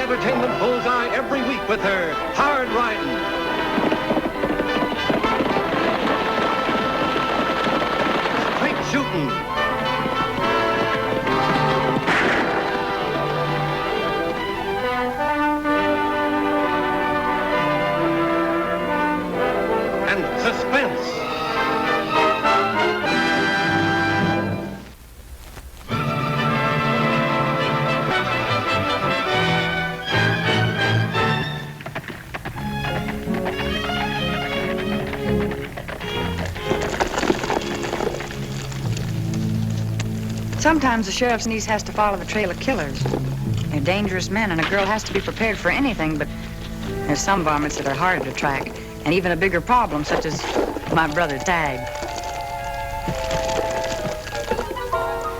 entertainment bullseye every week with her hard riding. Straight shooting. And suspense. Sometimes the sheriff's niece has to follow the trail of killers. They're dangerous men, and a girl has to be prepared for anything, but there's some varmints that are harder to track, and even a bigger problem, such as my brother Tag.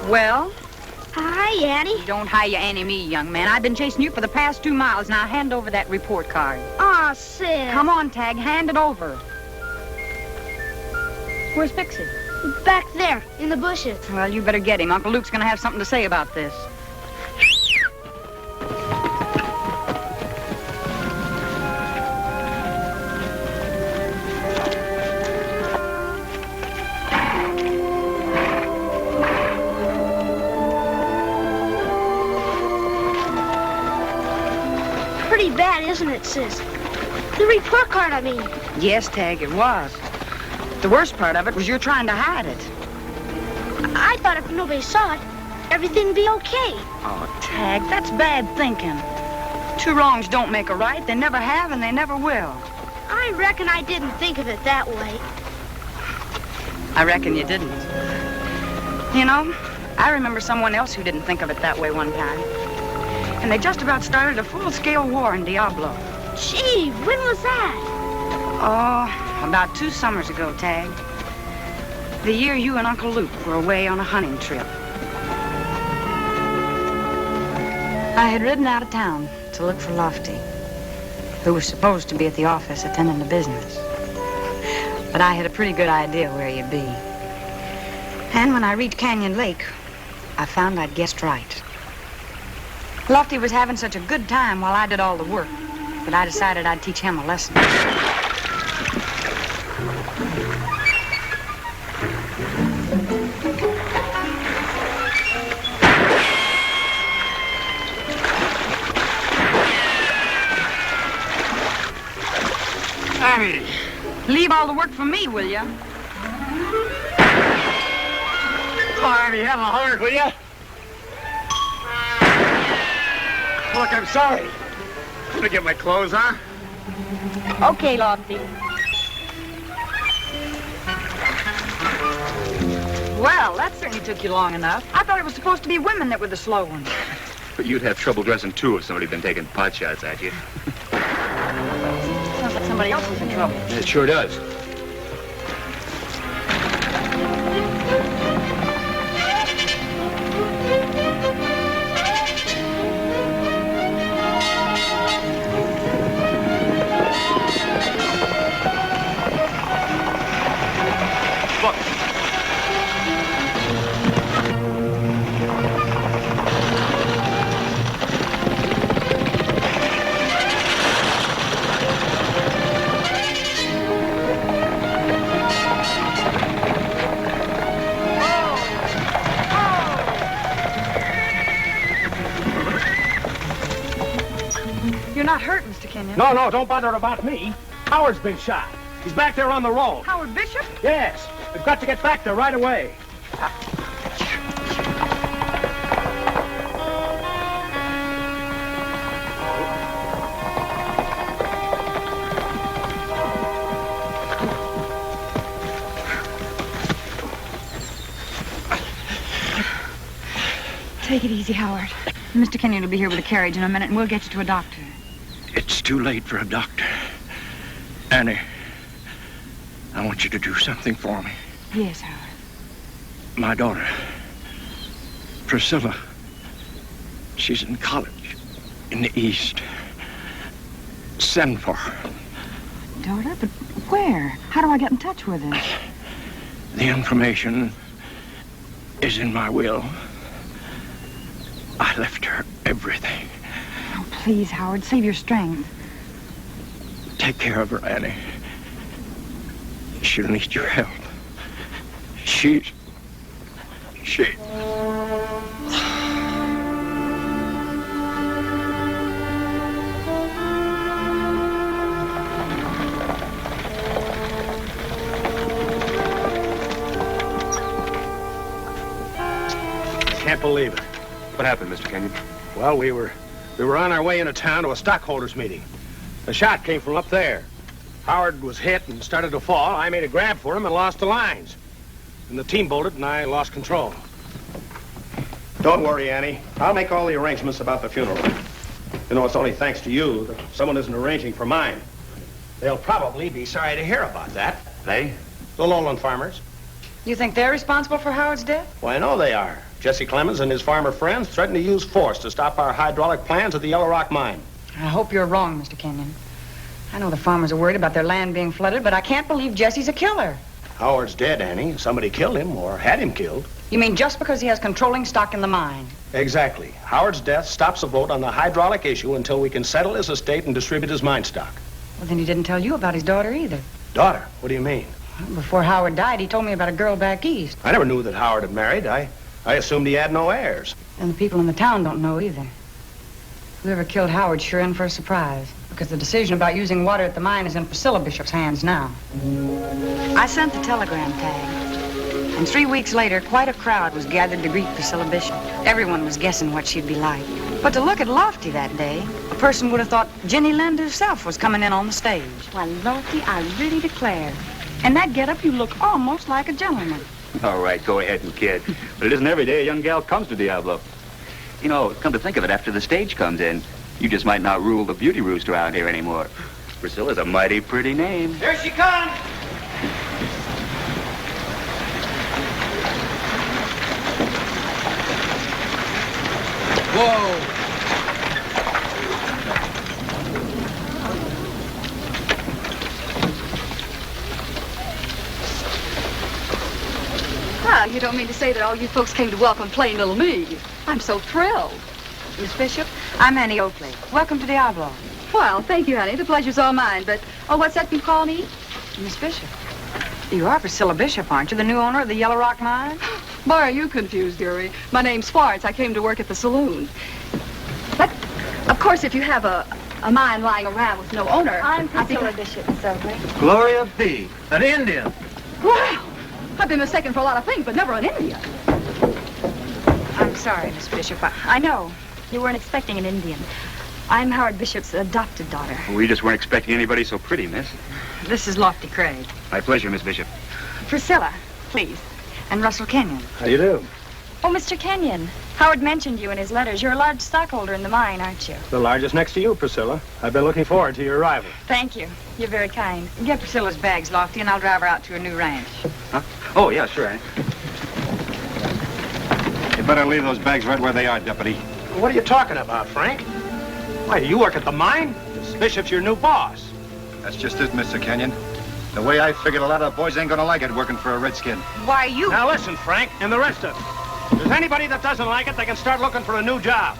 Well? Hi, Annie. Don't hi you Annie me, young man. I've been chasing you for the past 2 miles. Now hand over that report card. Aw, Sid. Come on, Tag, hand it over. Where's Pixie? Back there, in the bushes. Well, you better get him. Uncle Luke's gonna have something to say about this. Pretty bad, isn't it, sis? The report card, I mean. Yes, Tag, it was. The worst part of it was you're trying to hide it. I thought if nobody saw it, everything'd be okay. Oh, Tag, that's bad thinking. 2 wrongs don't make a right. They never have, and they never will. I reckon I didn't think of it that way. I reckon you didn't. You know, I remember someone else who didn't think of it that way one time. And they just about started a full-scale war in Diablo. Gee, when was that? Oh, about 2 summers ago, Tag. The year you and Uncle Luke were away on a hunting trip. I had ridden out of town to look for Lofty, who was supposed to be at the office attending to business. But I had a pretty good idea where he'd be. And when I reached Canyon Lake, I found I'd guessed right. Lofty was having such a good time while I did all the work that I decided I'd teach him a lesson. Annie! Leave all the work for me, will you? Oh, Annie, have a heart, will you? Look, I'm sorry. Let me get my clothes on. Okay, Lofty. Well, that certainly took you long enough. I thought it was supposed to be women that were the slow ones. But you'd have trouble dressing, too, if somebody had been taking pot shots at you. Sounds like somebody else was in trouble. It sure does. You're not hurt, Mr. Kenyon. No, don't bother about me. Howard's been shot. He's back there on the road. Howard Bishop? Yes. We've got to get back there right away. Take it easy, Howard. Mr. Kenyon will be here with a carriage in a minute, and we'll get you to a doctor. It's too late for a doctor. Annie, I want you to do something for me. Yes, Howard. My daughter, Priscilla, she's in college in the East. Send for her. Daughter? But where? How do I get in touch with her? The information is in my will. I left her everything. Oh, Please, Howard, save your strength. Take care of her, Annie. She'll need your help. She... Can't believe it. What happened, Mr. Kenyon? Well, we were on our way into town to a stockholders meeting. The shot came from up there. Howard was hit and started to fall. I made a grab for him and lost the lines. And the team bolted and I lost control. Don't worry, Annie. I'll make all the arrangements about the funeral. You know, it's only thanks to you that someone isn't arranging for mine. They'll probably be sorry to hear about that. They? The lowland farmers. You think they're responsible for Howard's death? Well, I know they are. Jesse Clemens and his farmer friends threatened to use force to stop our hydraulic plans at the Yellow Rock mine. I hope you're wrong, Mr. Kenyon. I know the farmers are worried about their land being flooded, but I can't believe Jesse's a killer. Howard's dead, Annie. Somebody killed him or had him killed. You mean just because he has controlling stock in the mine? Exactly. Howard's death stops a vote on the hydraulic issue until we can settle his estate and distribute his mine stock. Well, then he didn't tell you about his daughter either. Daughter? What do you mean? Before Howard died, he told me about a girl back east. I never knew that Howard had married. I assumed he had no heirs. And the people in the town don't know either. Whoever killed Howard's sure in for a surprise, because the decision about using water at the mine is in Priscilla Bishop's hands now. I sent the telegram tag, and 3 weeks later, quite a crowd was gathered to greet Priscilla Bishop. Everyone was guessing what she'd be like. But to look at Lofty that day, a person would have thought Jenny Lind herself was coming in on the stage. Why, Lofty, I really declare. In that getup, you look almost like a gentleman. All right, go ahead and kid. But it isn't every day a young gal comes to Diablo. You know, come to think of it, after the stage comes in, you just might not rule the beauty roost around here anymore. Priscilla's a mighty pretty name. Here she comes. Whoa. Well, you don't mean to say that all you folks came to welcome plain little me. I'm so thrilled. Miss Bishop, I'm Annie Oakley. Welcome to Diablo. Well, thank you, honey. The pleasure's all mine. But, oh, what's that you call me? Miss Bishop, you are Priscilla Bishop, aren't you? The new owner of the Yellow Rock mine? Boy, are you confused, dearie. My name's Swartz. I came to work at the saloon. But, of course, if you have a mine lying around with no owner... I'm Priscilla Bishop, Miss Oakley. Gloria B., an Indian. Wow! I've been mistaken for a lot of things, but never an Indian. I'm sorry, Miss Bishop. I know. You weren't expecting an Indian. I'm Howard Bishop's adopted daughter. We just weren't expecting anybody so pretty, miss. This is Lofty Craig. My pleasure, Miss Bishop. Priscilla, please. And Russell Kenyon. How do you do? Oh, Mr. Kenyon. Howard mentioned you in his letters. You're a large stockholder in the mine, aren't you? The largest next to you, Priscilla. I've been looking forward to your arrival. Thank you. You're very kind. Get Priscilla's bags, Lofty, and I'll drive her out to her new ranch. Huh? Oh, yeah, sure, Annie. You better leave those bags right where they are, Deputy. What are you talking about, Frank? Why, do you work at the mine? This Bishop's your new boss. That's just it, Mr. Kenyon. The way I figured, a lot of boys ain't gonna like it working for a redskin. Why, you... Now listen, Frank, and the rest of them. If there's anybody that doesn't like it, they can start looking for a new job.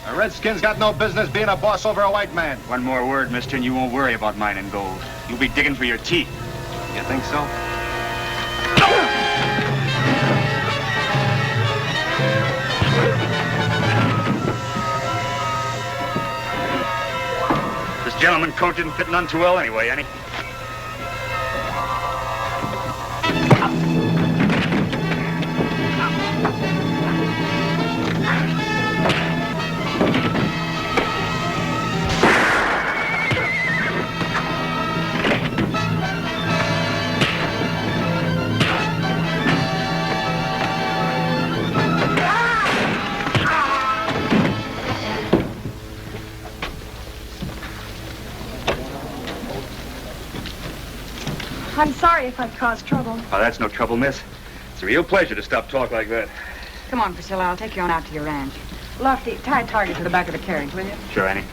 A redskin's got no business being a boss over a white man. One more word, mister, and you won't worry about mine and gold. You'll be digging for your teeth. You think so? This gentleman coat didn't fit none too well anyway, Annie. I'm sorry if I've caused trouble. Oh, that's no trouble, miss. It's a real pleasure to stop talk like that. Come on, Priscilla. I'll take you on out to your ranch. Lofty, tie a target to the back of the carriage, will you? Sure, Annie.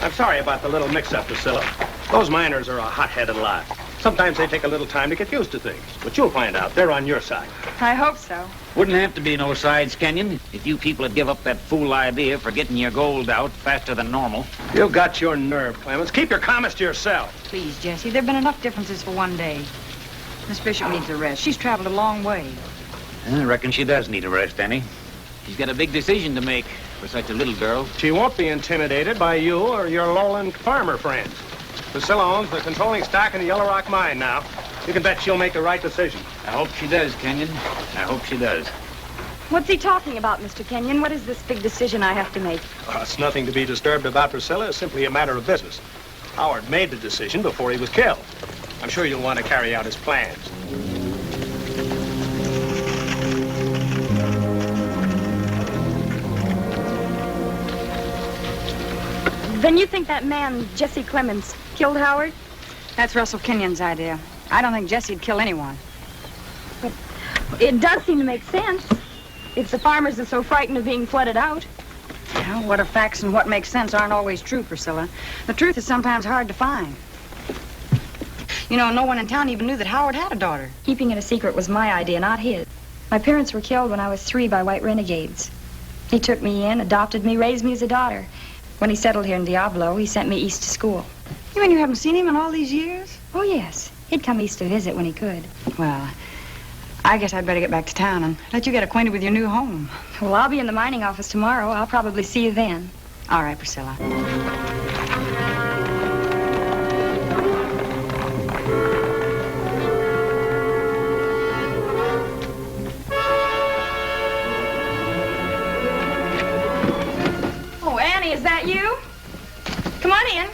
I'm sorry about the little mix-up, Priscilla. Those miners are a hot-headed lot. Sometimes they take a little time to get used to things. But you'll find out. They're on your side. I hope so. Wouldn't have to be no sides, Kenyon, if you people would give up that fool idea for getting your gold out faster than normal. You got your nerve, Clemens. Keep your comments to yourself. Please, Jesse, there have been enough differences for one day. Miss Bishop needs a rest. She's traveled a long way. I reckon she does need a rest, Annie. She's got a big decision to make for such a little girl. She won't be intimidated by you or your lowland farmer friends. Priscilla owns the controlling stock in the Yellow Rock mine now. You can bet she'll make the right decision. I hope she does, Kenyon. I hope she does. What's he talking about, Mr. Kenyon? What is this big decision I have to make? It's nothing to be disturbed about, Priscilla. It's simply a matter of business. Howard made the decision before he was killed. I'm sure you'll want to carry out his plans. Then you think that man, Jesse Clemens, killed Howard? That's Russell Kenyon's idea. I don't think Jesse'd kill anyone. But it does seem to make sense. If the farmers are so frightened of being flooded out. Well, what are facts and what makes sense aren't always true, Priscilla. The truth is sometimes hard to find. You know, no one in town even knew that Howard had a daughter. Keeping it a secret was my idea, not his. My parents were killed when I was 3 by white renegades. He took me in, adopted me, raised me as a daughter. When he settled here in Diablo, he sent me east to school. You mean you haven't seen him in all these years? Oh, yes. He'd come east to visit when he could. Well, I guess I'd better get back to town and let you get acquainted with your new home. Well, I'll be in the mining office tomorrow. I'll probably see you then. All right, Priscilla. Oh, Annie, is that you? Come on in.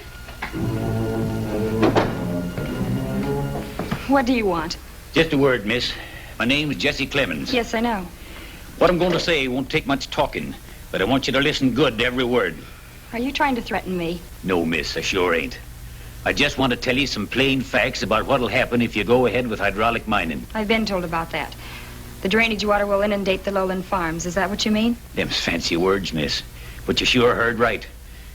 What do you want? Just a word, miss. My name's Jesse Clemens. Yes, I know. What I'm going to say won't take much talking, but I want you to listen good to every word. Are you trying to threaten me? No, miss, I sure ain't. I just want to tell you some plain facts about what'll happen if you go ahead with hydraulic mining. I've been told about that. The drainage water will inundate the lowland farms. Is that what you mean? Them's fancy words, miss. But you sure heard right.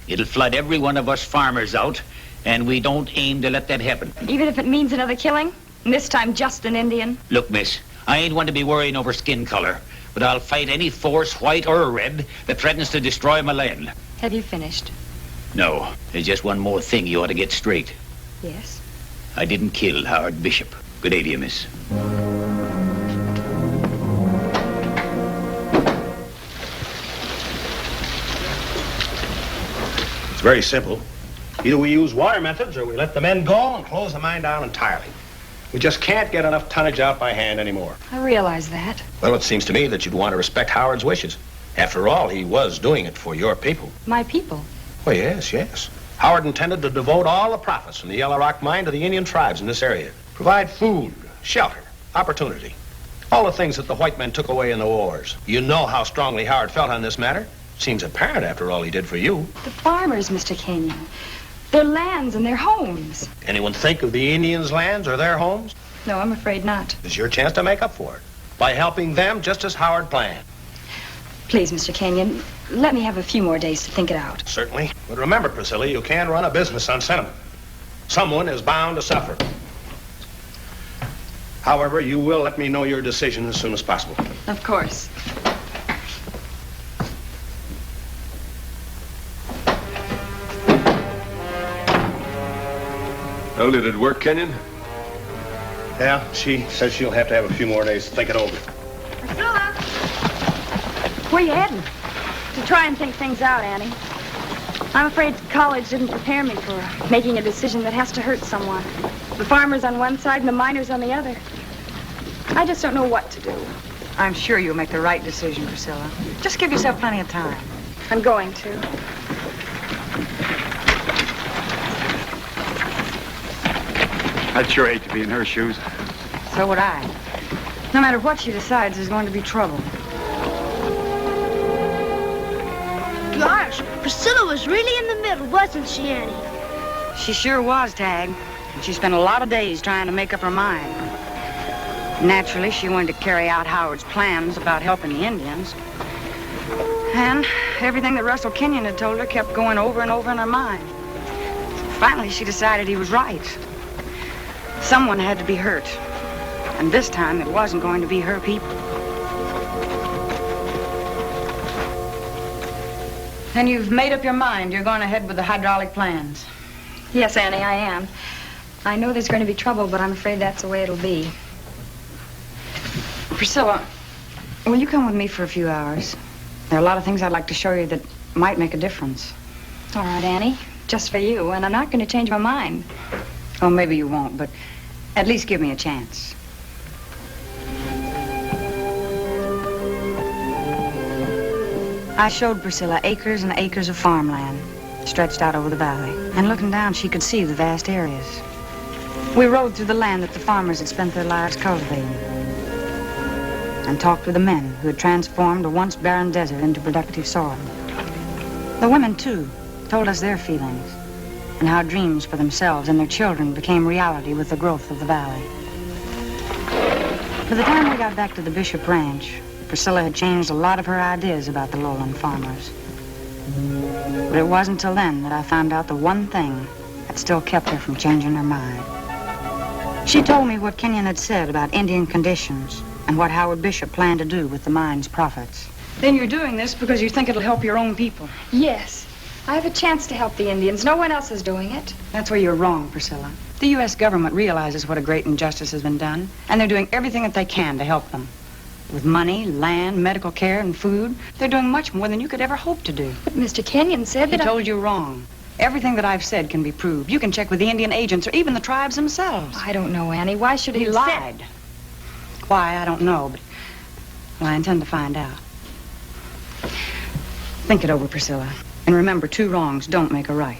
It'll flood every one of us farmers out, and we don't aim to let that happen. Even if it means another killing? And this time just an Indian? Look, miss, I ain't one to be worrying over skin color, but I'll fight any force, white or red, that threatens to destroy my land. Have you finished? No, there's just one more thing you ought to get straight. Yes. I didn't kill Howard Bishop. Good day to you, miss. It's very simple. Either we use water methods or we let the men go and close the mine down entirely. We just can't get enough tonnage out by hand anymore. I realize that. Well, it seems to me that you'd want to respect Howard's wishes. After all, he was doing it for your people. My people? Well, yes. Howard intended to devote all the profits from the Yellow Rock mine to the Indian tribes in this area. Provide food, shelter, opportunity. All the things that the white men took away in the wars. You know how strongly Howard felt on this matter. Seems apparent after all he did for you. The farmers, Mr. Kenyon. Their lands and their homes. Anyone think of the Indians' lands or their homes? No, I'm afraid not. It's your chance to make up for it by helping them just as Howard planned. Please, Mr. Kenyon, let me have a few more days to think it out. Certainly. But remember, Priscilla, you can't run a business on sentiment. Someone is bound to suffer. However, you will let me know your decision as soon as possible. Of course. Well, did it work, Kenyon? Yeah, she says she'll have to have a few more days to think it over. Priscilla! Where you heading? To try and think things out, Annie. I'm afraid college didn't prepare me for making a decision that has to hurt someone. The farmers on one side and the miners on the other. I just don't know what to do. I'm sure you'll make the right decision, Priscilla. Just give yourself plenty of time. I'm going to. I'd sure hate to be in her shoes. So would I. No matter what she decides, there's going to be trouble. Gosh, Priscilla was really in the middle, wasn't she, Annie? She sure was, Tag. And she spent a lot of days trying to make up her mind. Naturally, she wanted to carry out Howard's plans about helping the Indians. And everything that Russell Kenyon had told her kept going over and over in her mind. Finally, she decided he was right. Someone had to be hurt. And this time, it wasn't going to be her people. And you've made up your mind. You're going ahead with the hydraulic plans. Yes, Annie, I am. I know there's going to be trouble, but I'm afraid that's the way it'll be. Priscilla, will you come with me for a few hours? There are a lot of things I'd like to show you that might make a difference. All right, Annie. Just for you, and I'm not going to change my mind. Well, maybe you won't, but at least give me a chance. I showed Priscilla acres and acres of farmland stretched out over the valley. And looking down, she could see the vast areas. We rode through the land that the farmers had spent their lives cultivating and talked with the men who had transformed a once barren desert into productive soil. The women, too, told us their feelings and how dreams for themselves and their children became reality with the growth of the valley. By the time we got back to the Bishop Ranch, Priscilla had changed a lot of her ideas about the lowland farmers. But it wasn't until then that I found out the one thing that still kept her from changing her mind. She told me what Kenyon had said about Indian conditions and what Howard Bishop planned to do with the mine's profits. Then you're doing this because you think it'll help your own people. Yes. I have a chance to help the Indians. No one else is doing it. That's where you're wrong, Priscilla. The U.S. government realizes what a great injustice has been done, and they're doing everything that they can to help them. With money, land, medical care, and food, they're doing much more than you could ever hope to do. But Mr. Kenyon said that He told you wrong. Everything that I've said can be proved. You can check with the Indian agents or even the tribes themselves. I don't know, Annie. Why should he He lied. Why, I don't know, but well, I intend to find out. Think it over, Priscilla. And remember, 2 wrongs don't make a right.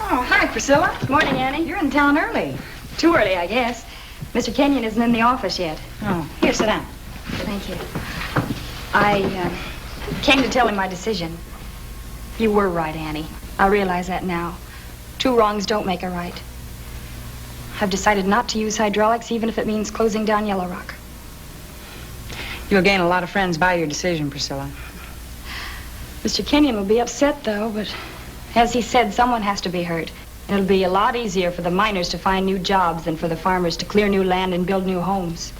Oh, hi, Priscilla. Good morning, Annie. You're in town early. Too early, I guess. Mr. Kenyon isn't in the office yet. Oh, here, sit down. Thank you. I came to tell him my decision. You were right, Annie. I realize that now. 2 wrongs don't make a right. I've decided not to use hydraulics, even if it means closing down Yellow Rock. You'll gain a lot of friends by your decision, Priscilla. Mr. Kenyon will be upset, though, but as he said, someone has to be hurt. And it'll be a lot easier for the miners to find new jobs than for the farmers to clear new land and build new homes.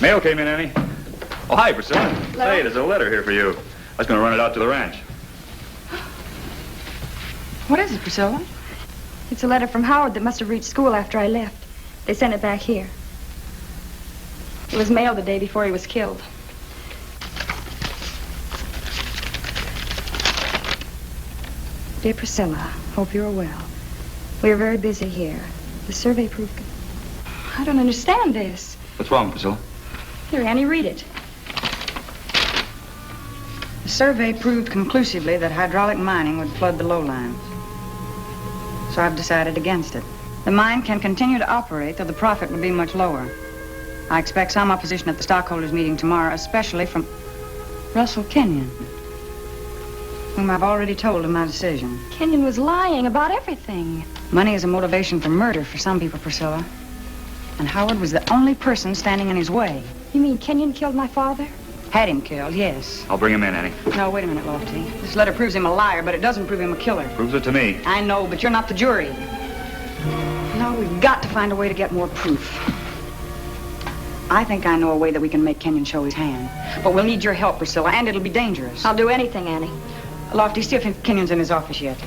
Mail came in, Annie. Oh, hi, Priscilla. Hello. Hey, there's a letter here for you. I was going to run it out to the ranch. What is it, Priscilla? It's a letter from Howard that must have reached school after I left. They sent it back here. It was mailed the day before he was killed. Dear Priscilla, hope you're well. We are very busy here. The survey proved... I don't understand this. What's wrong, Priscilla? Here, Annie, read it. The survey proved conclusively that hydraulic mining would flood the lowlands. So I've decided against it. The mine can continue to operate, though the profit will be much lower. I expect some opposition at the stockholders' meeting tomorrow, especially from Russell Kenyon, whom I've already told of my decision. Kenyon was lying about everything. Money is a motivation for murder for some people, Priscilla. And Howard was the only person standing in his way. You mean Kenyon killed my father? Had him killed, yes. I'll bring him in, Annie. No, wait a minute, Lofty. This letter proves him a liar, but it doesn't prove him a killer. Proves it to me. I know, but you're not the jury. No, we've got to find a way to get more proof. I think I know a way that we can make Kenyon show his hand. But we'll need your help, Priscilla, and it'll be dangerous. I'll do anything, Annie. Lofty, see if Kenyon's in his office yet.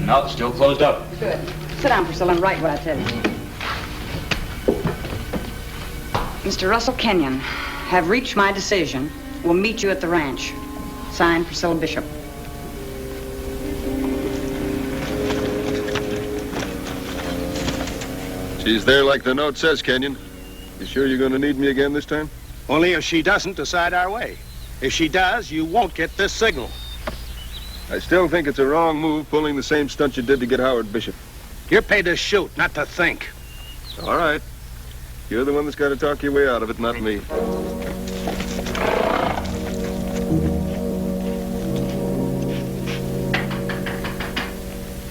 No, it's still closed up. Good. Sit down, Priscilla, and write what I tell you. Mr. Russell Kenyon, have reached my decision. We'll meet you at the ranch. Signed, Priscilla Bishop. She's there like the note says, Kenyon. You sure you're going to need me again this time? Only if she doesn't decide our way. If she does, you won't get this signal. I still think it's a wrong move pulling the same stunt you did to get Howard Bishop. You're paid to shoot, not to think. All right. You're the one that's got to talk your way out of it, not me.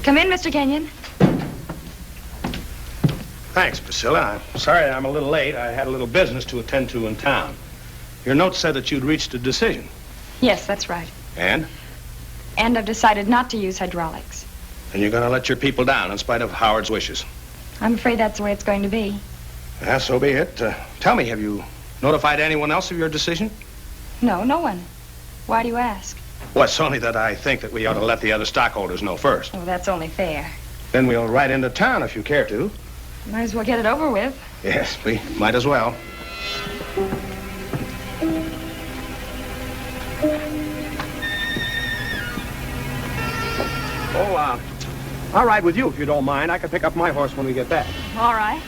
Come in, Mr. Kenyon. Thanks, Priscilla. I'm sorry I'm a little late. I had a little business to attend to in town. Your note said that you'd reached a decision. Yes, that's right. And? And I've decided not to use hydraulics. And you're going to let your people down in spite of Howard's wishes. I'm afraid that's the way it's going to be. Yeah, so be it. Tell me, have you notified anyone else of your decision? No, no one. Why do you ask? Well, it's only that I think that we ought to let the other stockholders know first. Oh, that's only fair. Then we'll ride into town if you care to. Might as well get it over with. Yes, we might as well. Oh, I'll ride with you if you don't mind. I can pick up my horse when we get back. All right.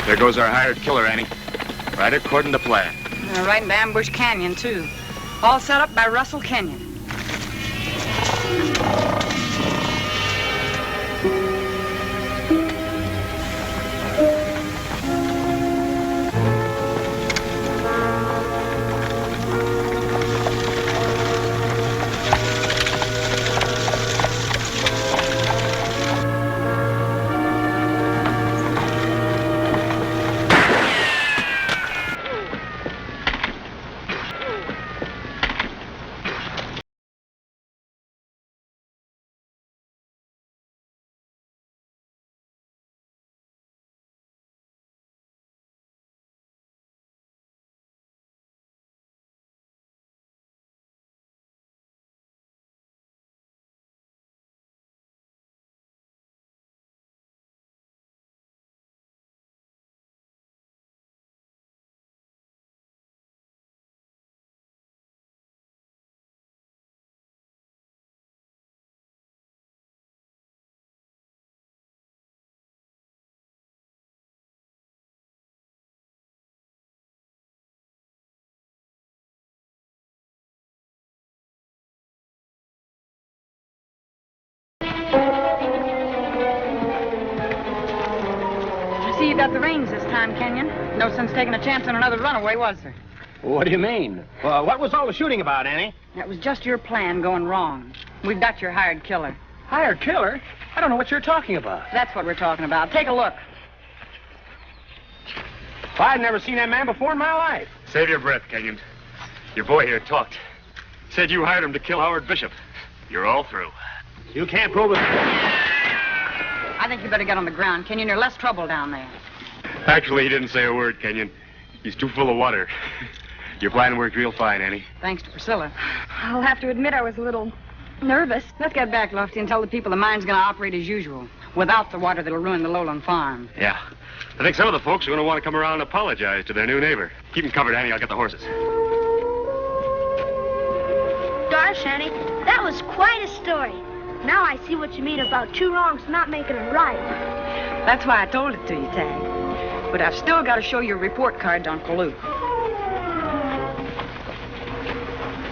There goes our hired killer, Annie. Right according to plan. Right into Ambush Canyon, too. All set up by Russell Kenyon. You got the reins this time, Kenyon. No sense taking a chance on another runaway, was there? What do you mean? Well, what was all the shooting about, Annie? That was just your plan going wrong. We've got your hired killer. Hired killer? I don't know what you're talking about. That's what we're talking about. Take a look. I've never seen that man before in my life. Save your breath, Kenyon. Your boy here talked. Said you hired him to kill Howard Bishop. You're all through. You can't prove it. I think you better get on the ground, Kenyon. You're less trouble down there. Actually, he didn't say a word, Kenyon. He's too full of water. Your plan worked real fine, Annie. Thanks to Priscilla. I'll have to admit I was a little nervous. Let's get back, Lofty, and tell the people the mine's going to operate as usual, without the water that'll ruin the lowland farm. Yeah. I think some of the folks are going to want to come around and apologize to their new neighbor. Keep them covered, Annie. I'll get the horses. Gosh, Annie, that was quite a story. Now I see what you mean about two wrongs not making a right. That's why I told it to you, Tag. But I've still got to show your report card to Uncle Luke.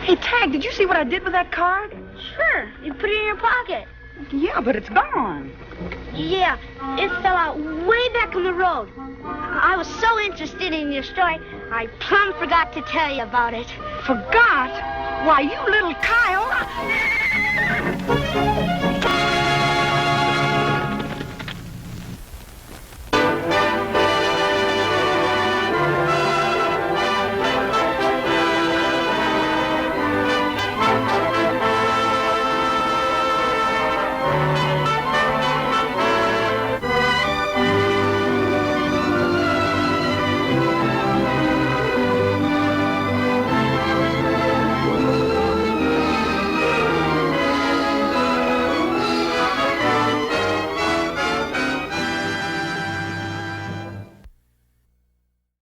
Hey, Tag, did you see what I did with that card? Sure, you put it in your pocket. Yeah, but it's gone. Yeah, it fell out way back on the road. I was so interested in your story, I plumb forgot to tell you about it. Forgot? Why, you little Kyle.